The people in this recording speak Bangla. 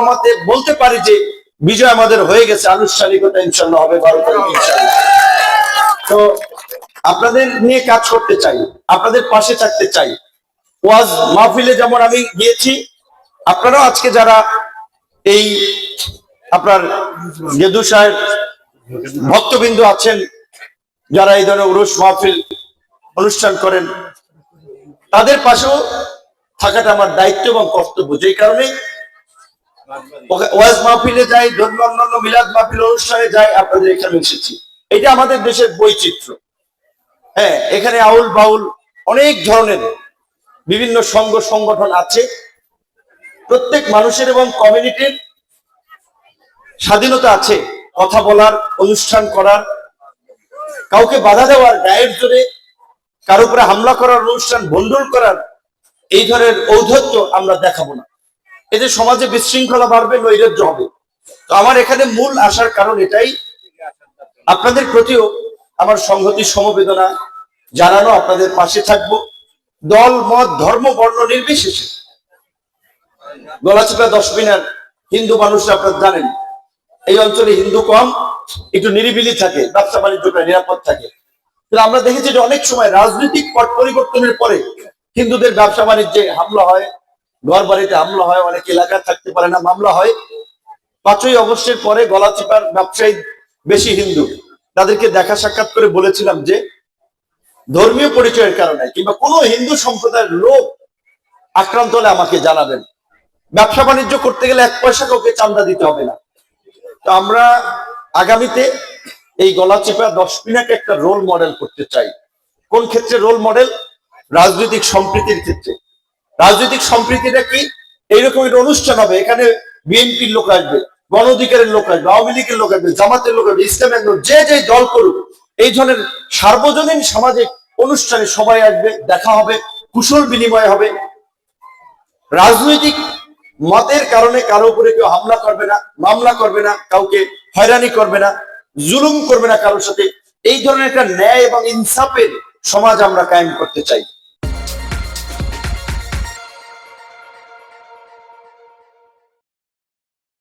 মতে বলতে পারি যে বিজয় আমাদের হয়ে গেছে, আনুষ্ঠানিকতা ইনশাল্লাহ হবে 12 তারিখ ইনশাল্লাহ। তো আপনাদের নিয়ে কাজ করতে চাই, আপনাদের পাশে থাকতে চাই। ওয়াজ মাহফিলে যেমন আমি গিয়েছি, আপনারাও আজকে যারা এই আপনার গেদু সাহেব ভক্তবিন্দু আছেন, যারা এই ধরনের উরুস মাহফিল অনুষ্ঠান করেন, তাদের পাশেও থাকাটা আমার দায়িত্ব এবং কর্তব্য। যেই কারণে ওয়াজ মাহফিলে যাই, ধর্মীয় অন্যান্য মিলাদ মাহফিল অনুষ্ঠানে যাই, আপনাদের এখানে এসেছি। এটা আমাদের দেশের বৈচিত্র্য। হ্যাঁ, এখানে আউল বাউল অনেক ধরনের বিভিন্ন সংঘ সংগঠন আছে। প্রত্যেক মানুষের এবং কমিউনিটির স্বাধীনতা আছে কথা বলার, অনুষ্ঠান করার, কাউকে বাধা দেওয়ার, গায়ের জোরে কারো উপরে হামলা করার, অনুষ্ঠান ভণ্ডুল করার এই ধরনের ঔদ্ধত্য আমরা দেখাবো না। এতে সমাজে বিশৃঙ্খলা বাড়বে, নৈরাজ্য হবে। তো আমার এখানে মূল আসার কারণ এটাই, আপনাদের প্রতিও আমার সংহতি সমবেদনা জানানো, আপনাদের পাশে থাকবো। দল মত ধর্ম বর্ণ নির্বিশেষে। গলাচিপা 10 মিনার হিন্দু মানুষরা আপনারা জানেন, এই অঞ্চলে হিন্দু কম, একটু নিরিবিলি থাকে, ব্যবসা বাণিজ্যটা নিরাপদ থাকে। কিন্তু আমরা দেখেছি যে অনেক সময় রাজনৈতিক পট পরিবর্তনের পরে হিন্দুদের ব্যবসা বাণিজ্যে হামলা হয়, ঘর বাড়িতে হামলা হয়, অনেক এলাকা থাকতে পারে না, মামলা হয়। 5ই আগস্টের পরে গলাচিপার ব্যবসায়ী বেশি হিন্দু, তাদেরকে দেখা সাক্ষাৎ করে বলেছিলাম যে ধর্মীয় পরিচয়ের কারণে কিংবা কোনো হিন্দু সম্প্রদায়ের লোক আক্রান্ত হলে আমাকে জানাবেন। ব্যবসা বাণিজ্য করতে গেলে 1 পয়সা কাউকে চাঁদা দিতে হবে না। তো আমরা আগামীতে এই গলাচিপা 10 মিনাকে একটা রোল মডেল করতে চাই। কোন ক্ষেত্রে রোল মডেল? রাজনৈতিক সম্প্রীতির ক্ষেত্রে। রাজনৈতিক সম্প্রীতিটা কি? এইরকম একটা অনুষ্ঠান হবে, এখানে বিএনপির লোক আসবে, গণ অধিকারের লোক আসবে, আওয়ামী লীগের লোক আসবে, জামাতের লোক আসবে, ইসলামের লোক, যে যে দল করুক, এই ধরনের সার্বজনীন সামাজিক অনুষ্ঠানে সবাই আসবে, দেখা হবে, কুশল বিনিময় হবে। রাজনৈতিক মতের কারণে কারো উপরে কেউ হামলা করবে না, মামলা করবে না, কাউকে হয়রানি করবে না, জুলুম করবে না কারোর সাথে। এই ধরনের একটা ন্যায় এবং ইনসাফের সমাজ আমরা কায়েম করতে চাই।